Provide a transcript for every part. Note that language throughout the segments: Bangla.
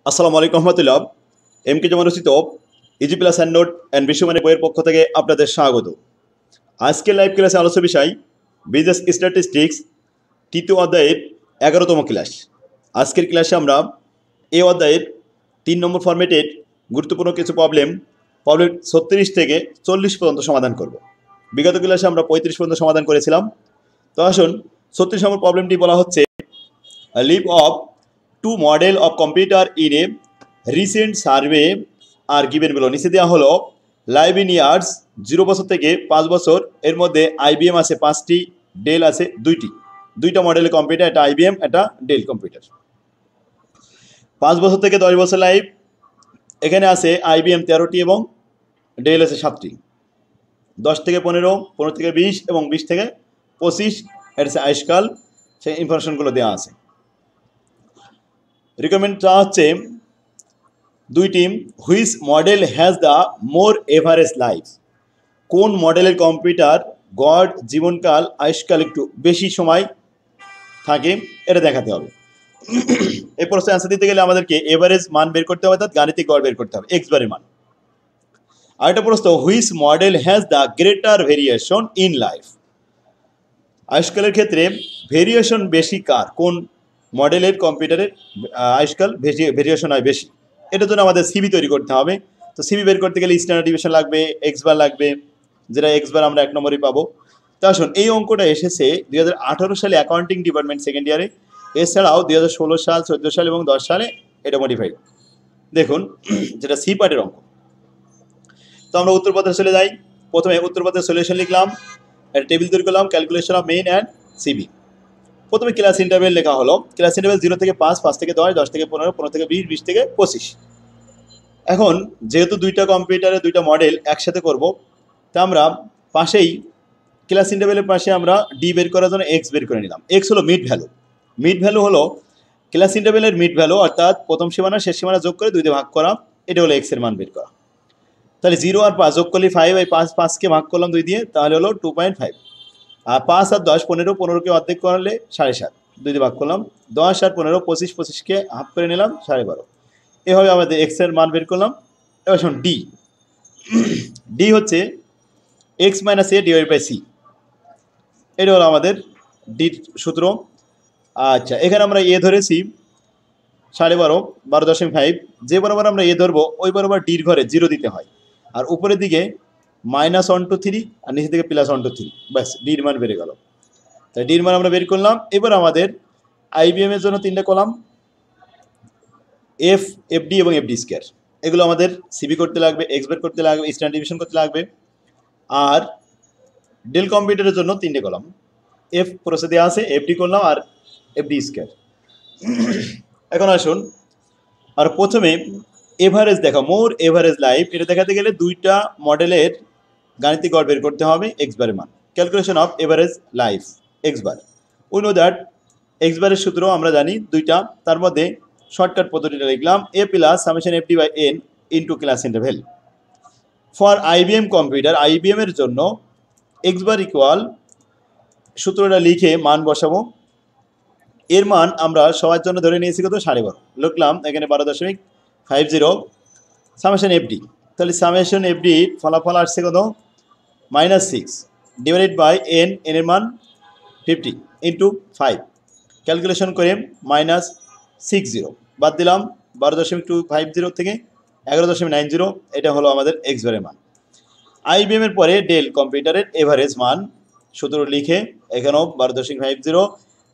আসসালামু আলাইকুম রহমতুল্লাহ। এম কে জামান রচিত easy plus hand note and বিশ্বমানের বইয়ের পক্ষ থেকে আপনাদের স্বাগত। আজকের লাইভ ক্লাসে আলোচ্য বিষয় বিজনেস স্ট্যাটিস্টিক্স তৃতীয় অধ্যায়ের 11তম ক্লাস। আজকের ক্লাসে আমরা এই অধ্যায়ের 3 নম্বর ফরম্যাটের গুরুত্বপূর্ণ কিছু প্রবলেম 36 থেকে 40 পর্যন্ত সমাধান করব। বিগত ক্লাসে আমরা 35 পর্যন্ত সমাধান করেছিলাম। তো আসুন 36 নম্বর প্রবলেমটি বলা হচ্ছে live of two model of computer in a recent survey আর গিভেন বিলো। নিচে দেওয়া হলো লাইভ ইন ইয়ার্স 0 বছর থেকে 5 বছর, এর মধ্যে আইবিএম আছে 5টি, ডেল আছে 2টি। দুইটা মডেলের কম্পিউটার, একটা আইবিএম একটা ডেল কম্পিউটার। 5 বছর থেকে 10 বছর লাইভ, এখানে আছে আইবিএম 13টি এবং ডেল আছে 7টি। 10 থেকে 15, 15 থেকে 20 এবং 20 থেকে 25 এর আছে আইসকাল, সেই ইনফরমেশনগুলো দেওয়া আছে। রিকমেন্ডটা হচ্ছে 2টি, which model has the more average life. কোন মডেলের কম্পিউটার গড় জীবনকাল আয়ুষ্কাল একটু বেশি সময় থাকে, এটা দেখাতে হবে। এই প্রশ্নের অ্যান্সার দিতে গেলে আমাদেরকে এভারেজ মান বের করতে হবে, অর্থাৎ গাণিতিক গড় বের করতে হবে, এক্স বারের মান। আরেকটা প্রশ্ন, which model has the greater variation in life. আয়ুষ্কালের ক্ষেত্রে ভেরিয়েশন বেশি কার, কোন মডেলের কম্পিউটারের আয়ুষ্কাল ভেরিয়েশন হয় বেশি। এটার জন্য আমাদের সিবি তৈরি করতে হবে। তো সিবি বের করতে গেলে স্ট্যান্ডার্ড ডিভিশন লাগবে, এক্স বার লাগবে, যেটা এক্স বার আমরা 1 নম্বরই পাবো। তো আসুন, এই অঙ্কটা এসেছে 2018 সালে অ্যাকাউন্টিং ডিপার্টমেন্ট সেকেন্ড ইয়ারে। এছাড়াও 2016 সাল, 14 সাল এবং 10 সালে এটা মডিফাইড। দেখুন, যেটা সি পার্টের অঙ্ক। তো আমরা উত্তরপত্রে চলে যাই। প্রথমে উত্তরপত্রের সলিউশন লিখলাম, একটা টেবিল তৈরি করলাম, calculation of mean and CV. প্রথমে ক্লাস ইন্টারভেল লেখা হলো, ক্লাস ইন্টারভেল 0 থেকে 5, 5 থেকে 10, 10 থেকে 15, 15 থেকে 20, 20 থেকে 25। এখন যেহেতু দুইটা কম্পিউটারে দুইটা মডেল একসাথে করব, তা আমরা পাশেই ক্লাস ইন্টারভেলের পাশে আমরা ডি বের করার জন্য এক্স বের করে নিলাম। এক্স হলো মিড ভ্যালু। মিড ভ্যালু হলো ক্লাস ইন্টারভেলের মিড ভ্যালু, অর্থাৎ প্রথম সীমানা শেষ সীমানা যোগ করে 2 দিয়ে ভাগ করা, এটা হলো এক্স এর মান বের করা। তাহলে 0 আর 5 যোগ করলে 5, এই 5কে ভাগ করলাম 2 দিয়ে, তাহলে হলো 2.5। আর 5 আর 10 15, 15কে অর্ধেক করলে 7.5, 2 দিয়ে ভাগ করলাম। 10 আর 15, 25, 25কে হাফ করে নিলাম, 12.5। এভাবে আমাদের এক্স এর মান বের করলাম। এবার শুন, ডি। ডি হচ্ছে X minus A divide by C, এটা হলো আমাদের ডির সূত্র। আচ্ছা, এখানে আমরা এ ধরেছি 12.5, 12.5। যে বরাবর আমরা এ ধরবো ওই বরাবর ডির ঘরে 0 দিতে হয়, আর উপরের দিকে -1 to 3 আর নিচের দিকে +1 to 3, ব্যাস ডির মান বেড়ে গেল। তাই ডির মান আমরা বের করলাম। এবার আমাদের আইবিএম এর জন্য 3টে কলাম, এফ, এফডি এবং এফডি স্কোয়ার, এগুলো আমাদের সিবি করতে লাগবে, এক্স বের করতে লাগবে, স্ট্যান্ডার্ড ডিভিশন করতে লাগবে। আর ডেল কম্পিউটারের জন্য 3টে কলাম, এফ প্রসে দেওয়া আছে, এফডি করলাম আর এফডি স্কোয়ার। এখন আসুন, আর প্রথমে এভারেজ দেখা, মোর এভারেজ লাইফ, এটা দেখাতে গেলে দুইটা মডেলের গাণিতিক গড় বের করতে হবে, এক্স বারের মান। Calculation of average life x bar, we know that x বারের সূত্র আমরা জানি দুইটা, তার মধ্যে শর্টকাট পদ্ধতিটা লিখলাম, A plus summation F D by N into class interval. For IBM computer, IBM এর জন্য এক্স বার ইকুয়াল, সূত্রটা লিখে মান বসাবো। এর মান আমরা সবার জন্য ধরে নিয়েছি কত, 12.5 লিখলাম, এখানে 12.50 সামেশন এফডি। তাহলে সামেশন এফডি ফলাফল আসছে কত, -6 ডিভাইডেড বাই এন, এর মান 50 ইন্টু 5। ক্যালকুলেশন করে -60 বাদ দিলাম 12.250 থেকে 11.90, এটা হলো আমাদের এক্স বারের মান। আইবিএম এর পরে ডেল কম্পিউটারের এভারেজ মান সূত্র লিখে এখানেও 12.50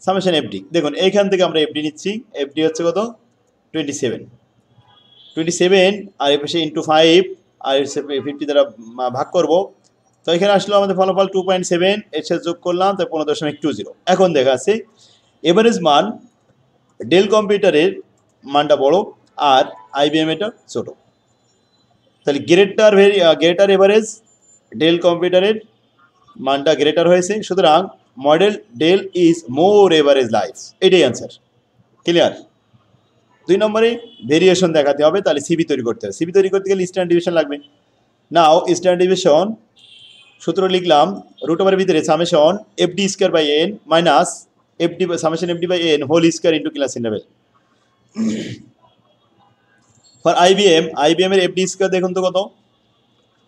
সামেশন এফডি। দেখুন এইখান থেকে আমরা এফডি নিচ্ছি, এফডি হচ্ছে কত, 27, আর এ পাশে ইন্টু 5 আর 50 দ্বারা ভাগ করব। তো এখানে আসলো আমাদের ফলাফল 2.7, এর সাথে যোগ করলাম, তাই 15.20। এখন দেখা আছে এভারেজ মান ডেল কম্পিউটারের মানটা বড় আর আইবিএম এটা ছোট। তাহলে গ্রেটার এভারেজ ডেল কম্পিউটারের মানটা গ্রেটার হয়েছে, সুতরাং model del is more average life, এটাই অ্যান্সার। ক্লিয়ার? 2 নম্বরে ভেরিয়েশন দেখাতে হবে, তাহলে সিবি তৈরি করতে হবে। সিবি তৈরি করতে গেলে স্ট্যান্ডার্ড ডিভিশন লাগবে। নাও স্ট্যান্ডার্ড ডিভিশন সূত্র লিখলাম, রুট ওভারের ভিতরে summation FD square by N minus FD summation FD by N whole square into class interval. For IBM এর এফডি স্কোয়ার দেখুন তো কত,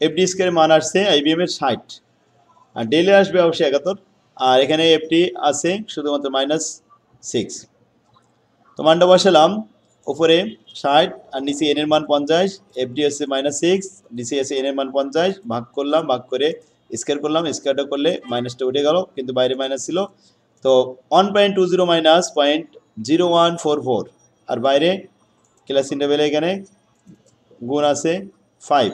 এফডি স্কোয়ারের মান আসছে আইবিএম এর 60, আর ডেলে আসবে অবশ্যই 71, আর এখানে এফডি আছে শুধুমাত্র -6। তো মানটা বসালাম, উপরে 60 আর নিচে এন এর মান 50, এফডি হচ্ছে -6, নিচে আছে এন এর মান 50, ভাগ করলাম, ভাগ করে স্কোয়ার করলাম, স্কোয়ারটা করলে মাইনাসটা উঠে গেল, কিন্তু বাইরে মাইনাস ছিল। তো 1.20 মাইনাস 0.0144, আর বাইরে ক্লাস ইন্টারভেলে এখানে গুণ আছে 5।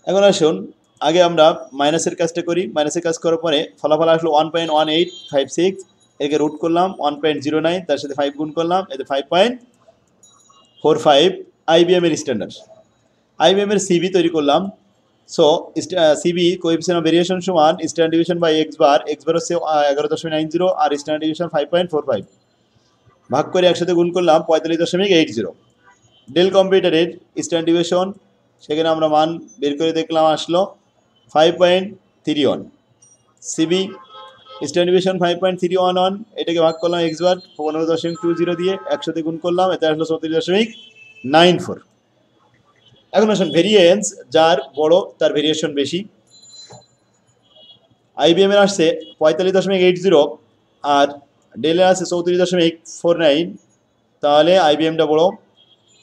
এখন আসুন আগে আমরা মাইনাসের কাজটা করি। মাইনাসের কাজ করার পরে ফলাফল আসলো 1.1856, একে রুট করলাম 1.09, তার সাথে 5 গুণ করলাম, এতে 5.45 আইবিএম এর স্ট্যান্ডার্ড। আইবিএম এর সিবি তৈরি করলাম। So CV coefficient of variation সমান standard division by X bar হচ্ছে 11.90 আর স্ট্যান্ডার্ড ডিভিশন 5.45, ভাগ করে একসাথে গুণ করলাম 45.80। ডেল কম্পিউটারের স্ট্যান্ডার্ড ডিভিশন সেখানে আমরা মান বের করে দেখলাম, আসলো 5.31। সিবি স্ট্যান্ডার্ড ডিভিশন 5.311, এটাকে ভাগ করলাম এক্স বার 15.20 দিয়ে, একসাথে গুণ করলাম, এতে আসলো 34.94। এখন আসুন ভেরিয়েন্স যার বড় তার ভেরিয়েশন বেশি। আইবিএম এর আসছে 45.80 আর ডেলের আছে 34.49, তাহলে আইবিএমটা বড়।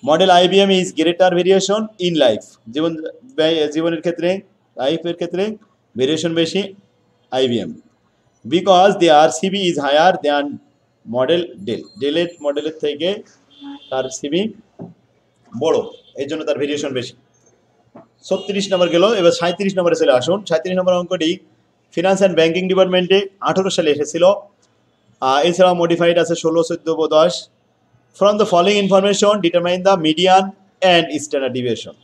Model IBM is greater variation in life, জীবনের ক্ষেত্রে, লাইফের ক্ষেত্রে ভেরিয়েশন বেশি IBM, because there CB is higher than model ডেলের মডেলের থেকে তার সিবি বড়, এই জন্য তার ভেরিয়েশন বেশি। 36 নম্বর গেল, এবার 37 নম্বরে চলে আসুন। 37 নম্বর অঙ্কটি ফিনান্স অ্যান্ড ব্যাংকিং ডিপার্টমেন্টে 18 সালে এসেছিল, এছাড়াও মডিফাইড আছে 16, 14, 10। From the following information determine the median and standard deviation.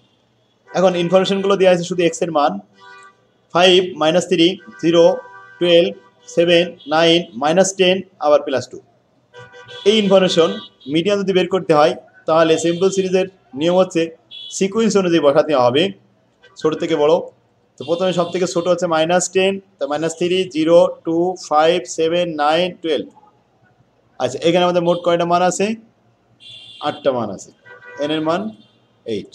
এখন ইনফরমেশনগুলো দেওয়া আছে শুধু এক্স এর মান 5, -3, 0, 12, 7, 9, -10 আবার +2। এই ইনফরমেশন মিডিয়ান যদি বের করতে হয় তাহলে সিম্পল সিরিজের নিয়ম হচ্ছে সিকুয়েন্স অনুযায়ী বসাতে হবে ছোট থেকে বড়। তো প্রথমে সব থেকে ছোট হচ্ছে -10, তো -3, 0, 2, 5, 7, 9, 12। আচ্ছা, এখানে আমাদের মোট কয়টা মান আছে? 8টা মান আছে। এন এর মান 8,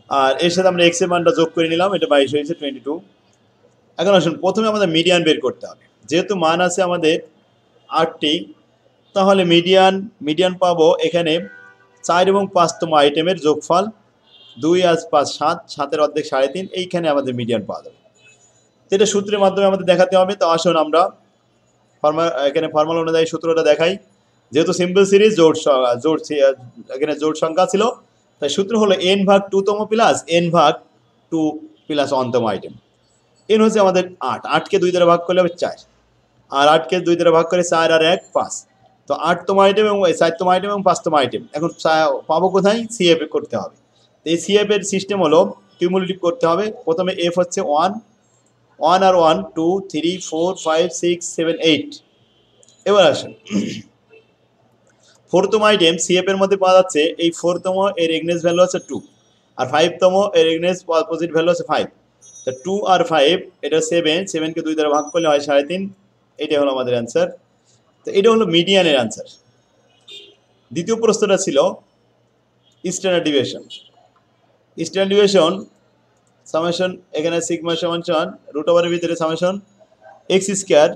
আর এর সাথে আমরা এক্স এর মানটা যোগ করে নিলাম, এটা 22 হয়েছে 22। এখন আসুন প্রথমে আমাদের মিডিয়ান বের করতে হবে। যেহেতু মান আছে আমাদের 8টি, তাহলে মিডিয়ান পাবো এখানে 4 এবং 5তম আইটেমের যোগফল, 2 আর 5 7, 7-এর অর্ধেক 3.5, এইখানে আমাদের মিডিয়ান পাওয়া যাবে। এটা সূত্রের মাধ্যমে আমাদের দেখাতে হবে। তো আসুন আমরা এখানে ফর্মুলা অনুযায়ী সূত্রটা দেখাই। যেহেতু সিম্পল সিরিজ এখানে জোড় সংখ্যা ছিল, তাই সূত্র হলো n/2তম প্লাস n/2 প্লাস 1তম আইটেম। n হচ্ছে আমাদের 8, 8কে 2 দ্বারা ভাগ করলে হবে 4, আর 8কে 2 দ্বারা ভাগ করে 4 আর 1 5। তো 8তম আইটেম এবং 4তম আইটেম এবং 5তম আইটেম এখন পাবো কোথায়? সিএফ করতে হবে। তো এই সিএফ এর সিস্টেম হলো কিউমুলেটিভ করতে হবে। প্রথমে এফ হচ্ছে 1 আর 1, 2, 3, 4, 5, 6, 7, 8। এবার আসেন 4তম আইটেম সিএফ এর মধ্যে পাওয়া যাচ্ছে, এই 4তম এর এগনেস্ট ভ্যালু হচ্ছে 2, আর 5তম এর এগনেস্ট অপোজিট ভ্যালু হচ্ছে 5। তো 2 আর 5 এটা 7, 7কে 2 দ্বারা ভাগ করলে হয় 3.5। এটাই হলো আমাদের অ্যান্সার। তো এটা হলো মিডিয়ানের অ্যান্সার। দ্বিতীয় প্রশ্নটা ছিল standard deviation. Standard deviation summation, এখানে সিগমা সমান রুট ওভারের ভিতরে সামেশন এক্স স্কোয়ার,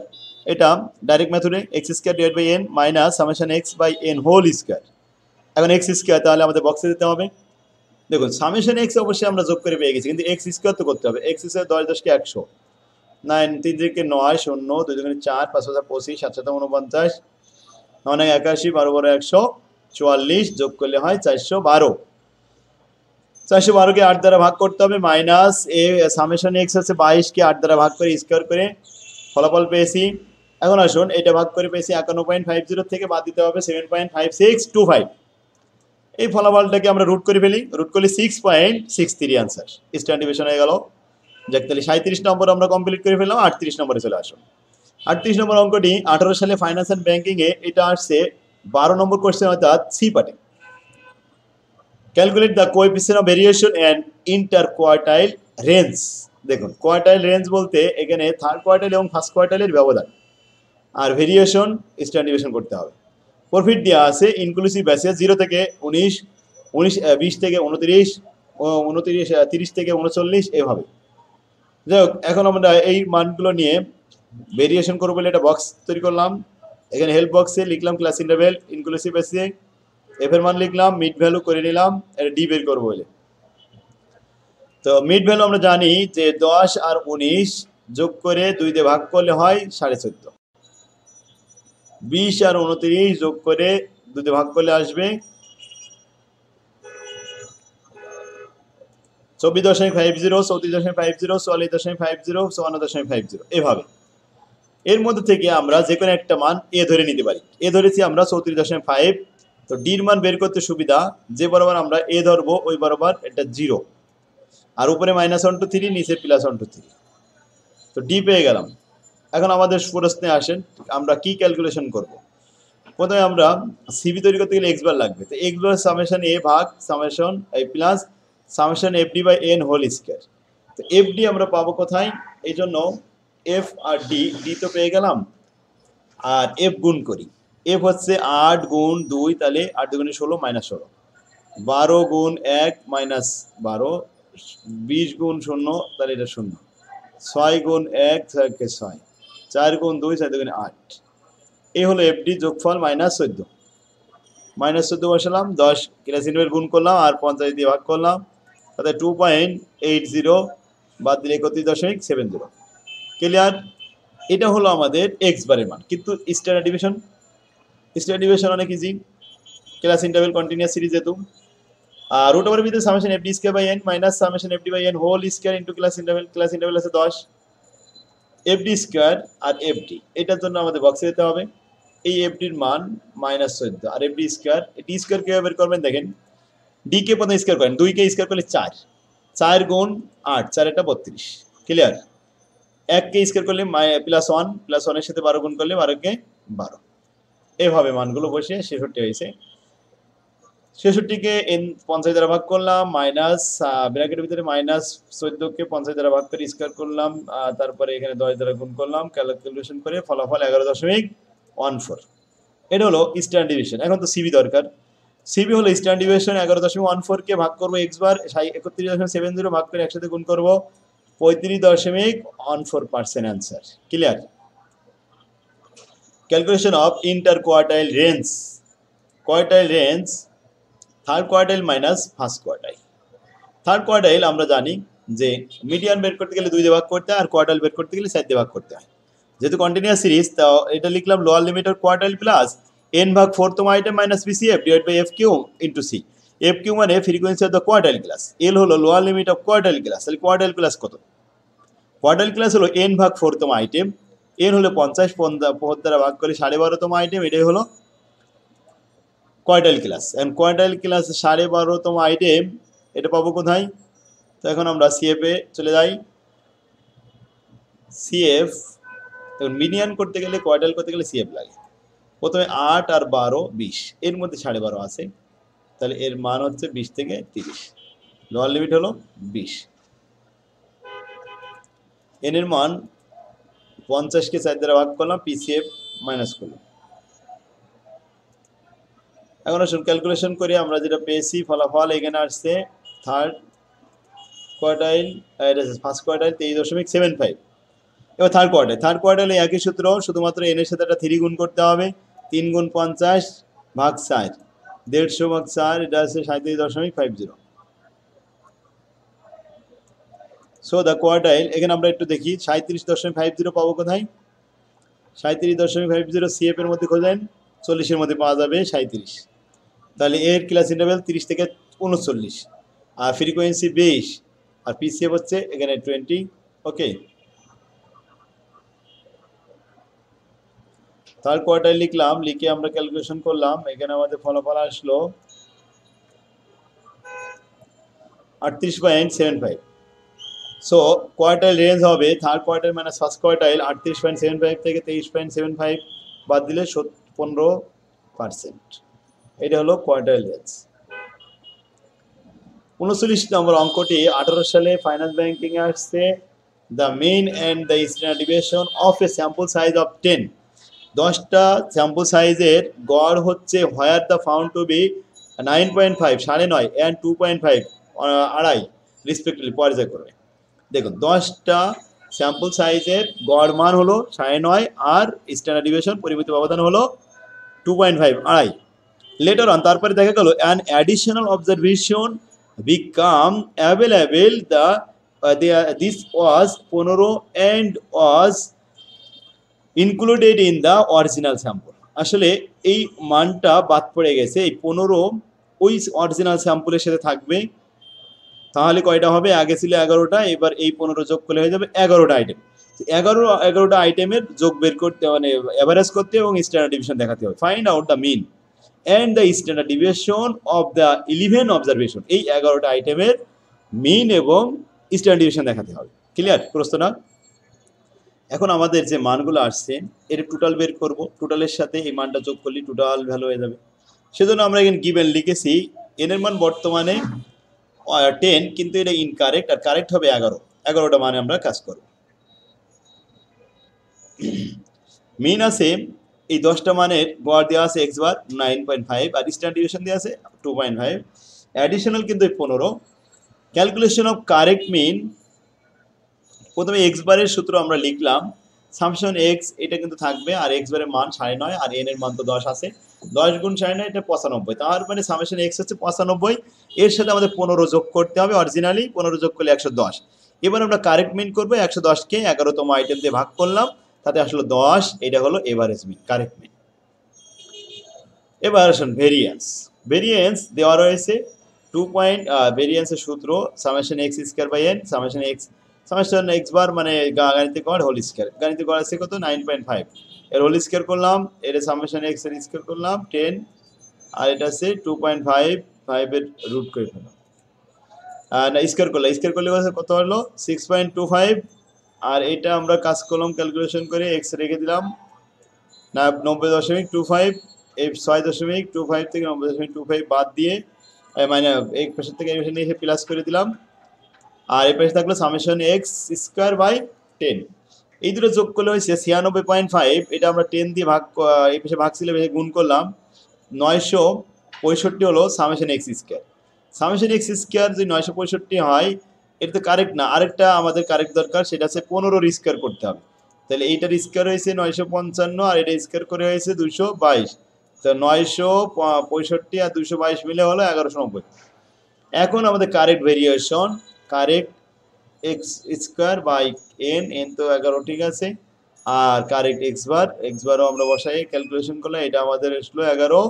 এটা ডাইরেক্ট মেথডে X square divide by N minus summation X by N whole square. এখন এক্স স্কোয়ার তাহলে আমাদের বক্সে দিতে হবে। দেখুন সামেশন এক্স অবশ্যই আমরা যোগ করে পেয়ে গেছি, কিন্তু এক্স স্কোয়ার তো করতে হবে। এক্স স্কোয়ার 10 10 কে 100, 9 3 3 9, 0 2 2 4, 5 5 25, 7 7 49, 9 81, 12 12 144, যোগ করলে হয় 412। 412কে 8 দ্বারা ভাগ করতে হবে, মাইনাস এ সামেশন এক্স আছে 22কে 8 দ্বারা ভাগ করে স্কোয়ার করে ফলাফল পেয়েছি। এখন আসুন এটা ভাগ করে পেয়েছি 51.50 থেকে বাদ দিতে হবে 7.5625। এই ফলাফলটাকে আমরা রুট করে ফেলি, রুট করলে 6.63 আনসার। স্ট্যান্ডার্ড ডিভিয়েশন হয়ে গেল। যাক, তাহলে 37 নম্বর আমরা কমপ্লিট করে ফেললাম। 38 নম্বরে চলে আসুন। 38 নম্বর অঙ্কটি 18 সালে ফাইন্যান্স অ্যান্ড ব্যাংকিংয়ে এটা আসছে 12 নম্বর কোয়েশ্চেন, অর্থাৎ সি পার্টে। Calculate the coefficient of variation and inter quartile range. দেখুন কোয়ার্টাইল রেঞ্জ বলতে এখানে থার্ড কোয়ার্টাইল এবং ফার্স্ট কোয়ার্টাইলের ব্যবধান, আর ভেরিয়েশন স্ট্যান্ডার্ড ডিভিয়েশন করতে হবে। প্রফিট দেওয়া আছে ইনক্লুসিভ ব্যাসে 0 থেকে 19, 20 থেকে 29, 30 থেকে 39 এভাবে। যাই হোক, এখন আমরা এই মানগুলো নিয়ে ভেরিয়েশন করবো বলে একটা বক্স তৈরি করলাম। এখানে হেল্প বক্সে লিখলাম ক্লাস ইন্টারভ্যাল ইনক্লুসিভ ব্যাসে, এফ এর মান লিখলাম, মিড ভ্যালু করে নিলাম, এটা ডি বের করবো বলে। তো মিড ভ্যালু আমরা জানি যে 10 আর 19 যোগ করে 2 দিয়ে ভাগ করলে হয় 14.5, 20 আর 29 যোগ করে 2 দিয়ে ভাগ করলে আসবে 24.50, 34.50, 44.50, 54.50 এভাবে। এর মধ্যে থেকে আমরা যে কোনো একটা মান এ ধরে নিতে পারি। এ ধরেছি আমরা 34.5। তো ডির মান বের করতে সুবিধা, যে বরাবর আমরা এ ধরবো ওই বরাবর এটা 0, আর উপরে -1 to 3, নিচে +1 to 3। তো ডি পেয়ে গেলাম। এখন আমাদের প্রশ্নে আসেন আমরা কি ক্যালকুলেশন করব। প্রথমে আমরা সিবি তৈরি করতে গেলে এক্স বার লাগবে। তো এক্স বার সামেশন এ ভাগ summation A plus summation F D by N whole square. তো এফ ডি আমরা পাবো কোথায়, এই জন্য এফ আর ডি, ডি তো পেয়ে গেলাম, আর এফ গুণ করি। এফ হচ্ছে 8 গুণ 2, তাহলে 8 দুগুণে 16 -16, 12 গুণ 1 -12, 20 গুণ 0, তাহলে এটা 0, 6 গুণ 1 6, 4 গুণ 2 4 দুগুণে 8। এই হলো এফডি যোগফল -14। -14 বসালাম, 10 ক্লাস ইন্টারভ্যাল গুণ করলাম আর 50 দিয়ে ভাগ করলাম, তাতে 2.80 বাদ দিলে 31.70। ক্লিয়ার? এটা হলো আমাদের এক্স বারের মান। কিন্তু স্ট্যান্ডার্ড ডিভিশন অনেক easy, class interval continuous series যেহেতু। আর রুট ওভারের ভিতরে summation F D square by N minus summation F D by N whole square into class interval আছে 10 এফ ডি স্কয়ার আর এফ ডি, এটার জন্য আমাদের বক্সে যেতে হবে। এই এফ ডির মান -14 আর F D square, D square কিভাবে বের করবেন দেখেন। ডি কে প্রথমে স্কয়ার করেন, 2 কে স্কয়ার করলে 4, 4 গুণ 8, 4 এটা 32। ক্লিয়ার? 1 কে স্কয়ার করলে +1, +1 এর সাথে 12 গুণ করলে 12 কে 12। এভাবে মানগুলো বসে 66 হয়েছে। 66 কে 50 দ্বারা ভাগ করলাম, মাইনাস ব্র্যাকেটের ভিতরে -14 কে 50 দ্বারা ভাগ করে স্কয়ার করলাম, তারপরে এখানে 10 দ্বারা গুণ করলাম, ক্যালকুলেশন করে ফলাফল 11.14। এটা হলো স্ট্যান্ডার্ড ডিভিশন। এখন তো সিবি দরকার। সিবি হলো স্ট্যান্ডার্ড ডিভিশন। 11.14 কে ভাগ করবো এক্স বার, 31.70 ভাগ করে একসাথে গুণ করবো, 35.14% answer. Clear? Calculation of inter quartile range. Quartile range third quartile minus first quartile. Third quartile আমরা জানি যে মিডিয়ান বের করতে গেলে 2 দিয়ে ভাগ করতে হয়, আর কোয়ার্টাইল বের করতে গেলে 4 দিয়ে ভাগ করতে হয়। যেহেতু কন্টিনিউয়াস সিরিজ, তো এটা লিখলাম lower limit of quartile plus n ভাগ 4তম item minus BCF divide by F Q into C. F Q মানে frequency of the quartile class, L হলো lower limit of quartile class. তাহলে কোয়ার্টাইল ক্লাস কত? কোয়ার্টাইল ক্লাস হলো n ভাগ 4তম আইটেম, n হলো 50, 4 দ্বারা ভাগ করে 12.5তম আইটেম, এটাই হলো quartile class. And quartile class 12.5তম আইটেম, এটা পাবো কোথায়? তো এখন আমরা সিএফ এ চলে যাই। সিএফ মিডিয়ান করতে গেলে, কোয়ার্টাইল করতে গেলে সিএফ লাগে। প্রথমে 8 আর 12 20, এর মধ্যে 12.5 আছে, তাহলে এর মান হচ্ছে 20 থেকে 30। লোয়ার লিমিট হলো 20। এন এর মান 50 কে 4 দ্বারা ভাগ করলাম, পিসিএফ মাইনাস করলাম। এখন আসুন ক্যালকুলেশন করে আমরা যেটা পেয়েছি ফলাফল এখানে আসছে থার্ড কোয়ার্টাইল, ফার্স্ট কোয়ার্টাইল 23.75। এবার থার্ড কোয়ার্টাইলে একই সূত্র, শুধুমাত্র এন এর সাথে একটা 3 গুণ করতে হবে। 3 গুণ 50 ভাগ 4, 150 ভাগ 4, এটা আছে 37.50। সো দ্য কোয়ার্টাইল, এখানে আমরা একটু দেখি 37.50 পাবো কোথায়? 37.50 সিএফ এর মধ্যে খোঁজেন, 40 এর মধ্যে পাওয়া যাবে 37। তাহলে এর ক্লাস ইন্টারভ্যাল 30 থেকে 39, আর ফ্রিকোয়েন্সি 20, আর পিসিএফ হচ্ছে এখানে 20। ওকে, থার্ড কোয়ার্টাইল লিখলাম, লিখে আমরা ক্যালকুলেশন করলাম, এখানে আমাদের ফলাফল আসলো 38.75। সো কোয়ার্টাইল রেঞ্জ হবে third quartile minus first quartile, 38.75 থেকে 23.75 বাদ দিলে 15%। এটা হলো কোয়ার্টাইল রেঞ্জ। 39 নম্বর অঙ্কটি 18 সালে ফাইন্যান্স ব্যাংকিং এ আসছে। The mean and the standard deviation of a sample size of 10 10টা স্যাম্পল সাইজের গড় হচ্ছে where the found to be 9.5 9.5 and 2.5 আড়াই রেসপেক্টিভলি পর্যায় করবে। দেখুন 10টা স্যাম্পল সাইজের গড় মান হলো 9.5 আর স্ট্যান্ডার্ড ডিভিয়েশন পরিমিত ব্যবধান হলো 2.5 আড়াই। লেটার অন তারপরে দেখা গেল an additional observation become available this was 15 and was included in the original sample. আসলে এই মানটা বাদ পড়ে গেছে, এই 15 ওই অরিজিনাল স্যাম্পলের সাথে থাকবে। তাহলে কয়টা হবে? আগে ছিল 11টা, এবার এই 15 যোগ করলে হয়ে যাবে 11টা আইটেম। 11টা আইটেমের যোগ বের করতে মানে অ্যাভারেজ করতে এবং স্ট্যান্ডার্ড ডিভিশন দেখাতে হবে। Find out the mean and the standard deviation of the 11 observation. এই 11টা আইটেমের মিন এবং স্ট্যান্ডার্ড ডিভিয়েশন দেখাতে হবে। ক্লিয়ার প্রশ্নটা? এখন আমাদের যে মানগুলো আসছে এর টোটাল বের করব, টোটালের সাথে এই মানটা যোগ করলে টোটাল ভ্যালু হয়ে যাবে। সেজন্য আমরা এখানে গিভেন লিখেছি এন এর মান বর্তমানে 10, কিন্তু এটা ইনকারেক্ট, আর কারেক্ট হবে 11টা মানে আমরা কাজ করব। মিন আছে এই 10টা মানের গড় দেওয়া আছে এক্স বার 9.5 আর স্ট্যান্ডার্ড ডিভিয়েশন দেওয়া আছে 2.5, অ্যাডিশনাল কিন্তু 15। ক্যালকুলেশন অফ কারেক্ট মিন, প্রথমে এক্স বারের সূত্র আমরা লিখলাম সামশন এক্স, এটা কিন্তু থাকবে, আর এক্স বারের মান 9.5 আর এন এর মান তো 10 আছে, 10 গুণ 9.5 এটা 95, তার মানে সামেশন এক্স হচ্ছে 95, এর সাথে আমাদের 15 যোগ করতে হবে। অরিজিনালি 15 যোগ করলে 110। এবার আমরা কারেক্ট মিন করবো, 110কে 11তম আইটেম দিয়ে ভাগ করলাম, তাতে আসলে 10, এটা হলো এভারেজ মিন, কারেক্ট মিন। এবার আসুন ভেরিয়েন্স। ভেরিয়েন্স দেওয়া রয়েছে 2 পয়েন্ট, ভেরিয়েন্সের সূত্র summation X square by N, summation X bar মানে গাণিতিক গড় হোল স্কয়ার, গাণিতিক গড় আছে কত 9.5, এর হোল স্কয়ার করলাম, এর সামেশন এক্স এর স্কয়ার করলাম 10, আর এটা আছে 2.5 এর রুট করে ফেললাম, না স্কয়ার করলে কত হলো 6.25, আর এটা আমরা কাজ করলাম ক্যালকুলেশন করে এক্স রেখে দিলাম না 90.25, এই 6.25 থেকে 90.25 বাদ দিয়ে মানে এক পাশের থেকে এই পাশে নিয়ে এসে প্লাস করে দিলাম, আর এই পাশে থাকলো সামেশন এক্স স্কয়ার বাই 10, এই দুটো যোগ করলে হয়েছে 96.5, এটা আমরা 10 দিয়ে ভাগ, এই পাশে ভাগ ছিল বেশি গুণ করলাম, 965 হলো summation X square. Summation X square যদি 965 হয় এটা তো কারেক্ট না, আরেকটা আমাদের কারেক্ট দরকার, সেটা হচ্ছে 15 স্কয়ার করতে হবে। তাহলে এইটার স্কয়ার হয়েছে 955 আর এটা স্কয়ার করে হয়েছে 222, তো 965 আর 222 মিলে হলো 1190। এখন আমাদের correct variation, correct X square by N, N তো 11 ঠিক আছে, আর কারেক্ট এক্স বারও আমরা বসাই ক্যালকুলেশন করলে এটা আমাদের আসলো 11,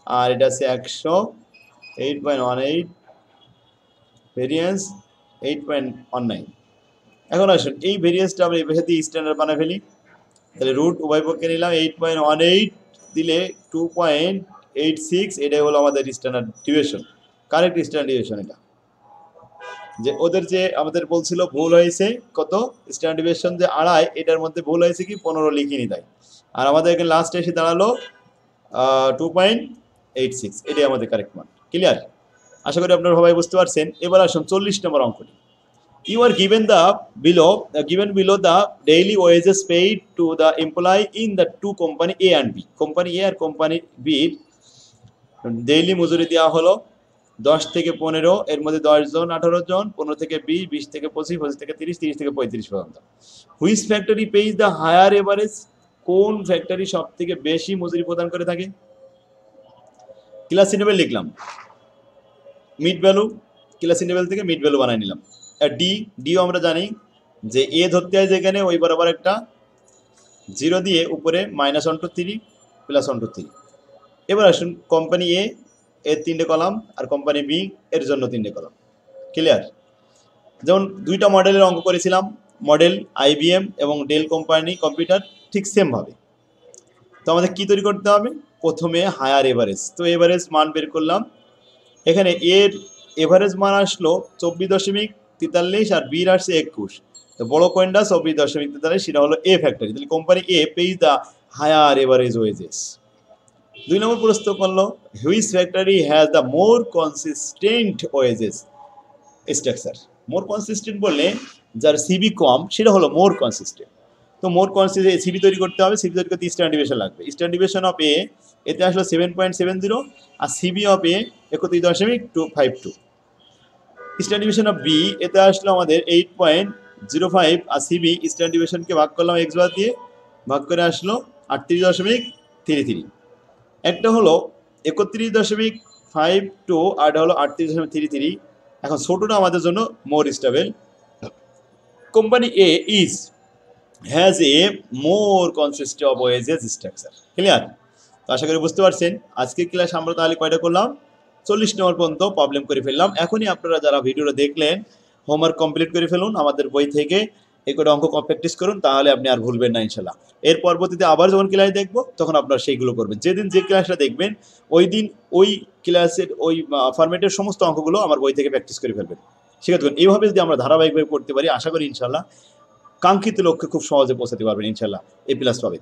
আর এটা আছে 108.18, ভেরিয়েন্স 8.19। এখন আসুন এই ভেরিয়েন্সটা আমরা এই পাশে দিয়ে স্ট্যান্ডার্ড বানিয়ে ফেলি, তাহলে রুট উভয় পক্ষে নিলাম, 8.18 দিলে 2.86, এটাই হলো আমাদের standard deviation, correct standard deviation. এটা যে ওদের যে আমাদের বলছিল ভুল হয়েছে কত স্ট্যান্ডার্ড ডিভিয়েশন যে আড়াই, এটার মধ্যে ভুল হয়েছে কি 15 লিখিনি তাই, আর আমাদের এখানে লাস্টে এসে দাঁড়ালো 2.86, এটাই আমাদের কারেক্ট মান। ক্লিয়ার? আশা করি আপনারা সবাই বুঝতে পারছেন। এবার আসুন 40 নম্বর অঙ্কটি। You are given below the daily wages paid to the employee in the two company A and B. Company A আর company B ডেইলি মজুরি দেওয়া হলো 10 থেকে 15, এর মধ্যে 10 জন 18 জন, 15 থেকে 20, 20 থেকে 25, 25 থেকে 30, 30 থেকে 35 পর্যন্ত। Which factory pays the higher average? কোন ফ্যাক্টরি সব থেকে বেশি মজুরি প্রদান করে থাকে? ক্লাস ইন্টারভেল লিখলাম, মিড ভ্যালু, ক্লাস ইন্টারভেল থেকে মিড ভ্যালু বানাই নিলাম। আর ডিও আমরা জানি যে এ ধরতে হয় যেখানে ওই বরাবর একটা 0 দিয়ে উপরে -1 to 3 +1 to 3। এবার আসুন কোম্পানি এ এর 3টে কলাম আর কোম্পানি বি এর জন্য 3টে কলাম। ক্লিয়ার? যেমন 2টা মডেলের অঙ্ক করেছিলাম, মডেল IBM এবং ডেল কোম্পানি কম্পিউটার, ঠিক সেমভাবে। তো আমাদের কি তৈরি করতে হবে? প্রথমে হায়ার এভারেজ, তো এভারেজ মান বের করলাম, এখানে এর এভারেজ মান আসলো 24.43 আর বির আসছে 21, তো বড় কোয়েন্ডা 24.43, সেটা হলো এ ফ্যাক্টরি। তাহলে company A pays the higher average wages. 2 number প্রশ্ন করলো which factory has the more consistent wages structure. More consistent বললে যার সিবি কম সেটা হলো মোর কনসিস্টেন্ট, তো মোট কনসিস্টেন্সি সিবি তৈরি করতে হবে, সিবি তৈরি করতে স্ট্যান্ডার্ড ডিভিয়েশন লাগবে। স্ট্যান্ডার্ড ডিভিয়েশন অফ এ এতে আসলো 7.70 আর CB of A 31.252। Standard deviation of B এতে আসলো আমাদের 8.05 আর সিবি স্ট্যান্ডার্ড ডিভিয়েশনকে ভাগ করলাম এক্স বার দিয়ে, ভাগ করে আসলো 38.33। একটা হলো 31.52 আর হলো 38.33। এখন ছোটটা আমাদের জন্য more stable. Company A is has a more consist of wages structure. Clear? তো আশা করি বুঝতে পারছেন। আজকের ক্লাস আমরা তাহলে কয়টা করলাম? 40 নম্বর পর্যন্ত প্রবলেম করে ফেললাম। এখনই আপনারা যারা ভিডিওটা দেখলেন হোমওয়ার্ক কমপ্লিট করে ফেলুন আমাদের বই থেকে, এই কটা অঙ্ক প্র্যাকটিস করুন, তাহলে আপনি আর ভুলবেন না ইনশাল্লাহ। এর পরবর্তীতে আবার যখন ক্লাস দেখবো তখন আপনারা সেইগুলো করবেন। যেদিন যে ক্লাসটা দেখবেন ওই দিন ওই ক্লাসের ওই ফরম্যাটের সমস্ত অঙ্কগুলো আমার বই থেকে প্র্যাকটিস করে ফেলবেন। শিখে দেবেন। এইভাবে যদি আমরা ধারাবাহিকভাবে করতে পারি আশা করি ইনশাল্লাহ কাঙ্ক্ষিত লক্ষ্যে খুব সহজে পৌঁছাতে পারবেন ইনশাল্লাহ, A+ পাবেন।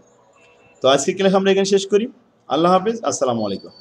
তো আজকে ক্লাস আমরা এখানে শেষ করি। আল্লাহ হাফেজ, আসসালামু আলাইকুম।